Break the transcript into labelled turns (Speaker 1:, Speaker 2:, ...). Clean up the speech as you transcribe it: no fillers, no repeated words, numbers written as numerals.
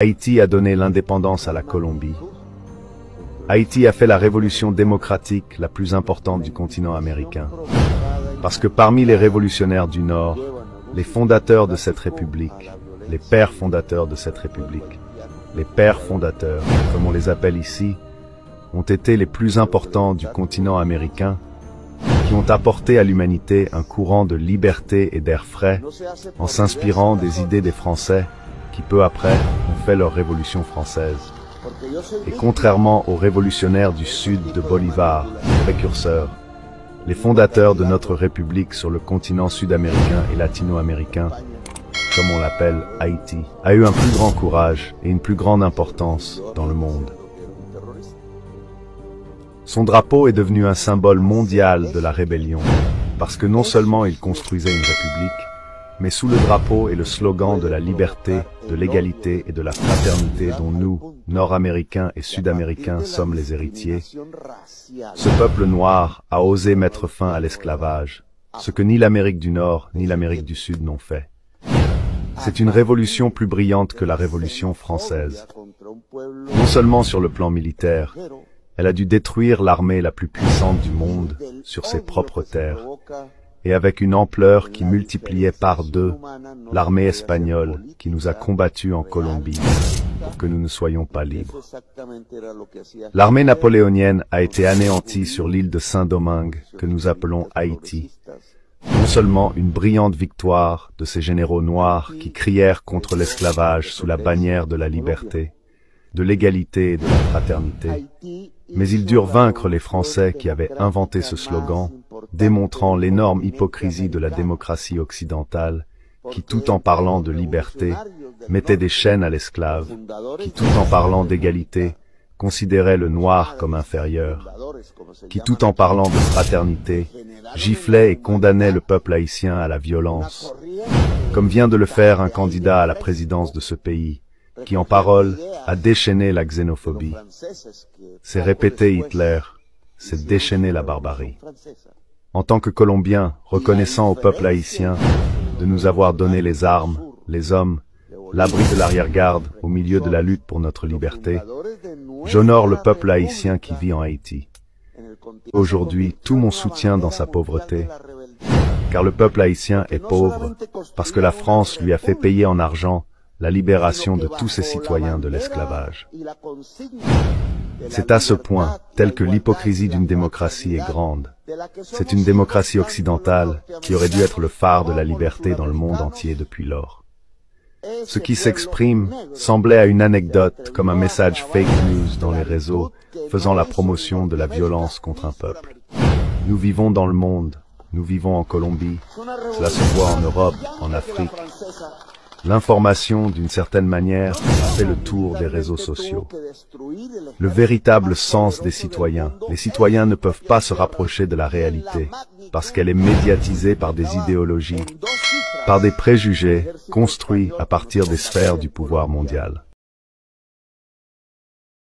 Speaker 1: Haïti a donné l'indépendance à la Colombie. Haïti a fait la révolution démocratique la plus importante du continent américain. Parce que parmi les révolutionnaires du Nord, les fondateurs de cette république, les pères fondateurs de cette république, les pères fondateurs, comme on les appelle ici, ont été les plus importants du continent américain, qui ont apporté à l'humanité un courant de liberté et d'air frais, en s'inspirant des idées des Français, qui peu après ont fait leur révolution française. Et contrairement aux révolutionnaires du Sud de Bolivar, précurseurs, les fondateurs de notre République sur le continent sud-américain et latino-américain, comme on l'appelle Haïti, a eu un plus grand courage et une plus grande importance dans le monde. Son drapeau est devenu un symbole mondial de la rébellion, parce que non seulement il construisait une république, mais sous le drapeau est le slogan de la liberté, de l'égalité et de la fraternité dont nous, Nord-Américains et Sud-Américains, sommes les héritiers. Ce peuple noir a osé mettre fin à l'esclavage, ce que ni l'Amérique du Nord ni l'Amérique du Sud n'ont fait. C'est une révolution plus brillante que la Révolution française. Non seulement sur le plan militaire, elle a dû détruire l'armée la plus puissante du monde sur ses propres terres, et avec une ampleur qui multipliait par 2 l'armée espagnole qui nous a combattus en Colombie pour que nous ne soyons pas libres. L'armée napoléonienne a été anéantie sur l'île de Saint-Domingue que nous appelons Haïti. Non seulement une brillante victoire de ces généraux noirs qui crièrent contre l'esclavage sous la bannière de la liberté, de l'égalité et de la fraternité, mais ils durent vaincre les Français qui avaient inventé ce slogan, démontrant l'énorme hypocrisie de la démocratie occidentale, qui tout en parlant de liberté, mettait des chaînes à l'esclave, qui tout en parlant d'égalité, considérait le noir comme inférieur, qui tout en parlant de fraternité, giflait et condamnait le peuple haïtien à la violence, comme vient de le faire un candidat à la présidence de ce pays, qui en parole a déchaîné la xénophobie. C'est répéter Hitler, c'est déchaîner la barbarie. En tant que Colombiens, reconnaissant au peuple haïtien de nous avoir donné les armes, les hommes, l'abri de l'arrière-garde au milieu de la lutte pour notre liberté, j'honore le peuple haïtien qui vit en Haïti. Aujourd'hui, tout mon soutien dans sa pauvreté, car le peuple haïtien est pauvre, parce que la France lui a fait payer en argent la libération de tous ses citoyens de l'esclavage. C'est à ce point, tel que l'hypocrisie d'une démocratie est grande. C'est une démocratie occidentale qui aurait dû être le phare de la liberté dans le monde entier depuis lors. Ce qui s'exprime semblait à une anecdote comme un message fake news dans les réseaux faisant la promotion de la violence contre un peuple. Nous vivons dans le monde, nous vivons en Colombie, cela se voit en Europe, en Afrique. L'information, d'une certaine manière, a fait le tour des réseaux sociaux. Le véritable sens des citoyens. Les citoyens ne peuvent pas se rapprocher de la réalité, parce qu'elle est médiatisée par des idéologies, par des préjugés construits à partir des sphères du pouvoir mondial.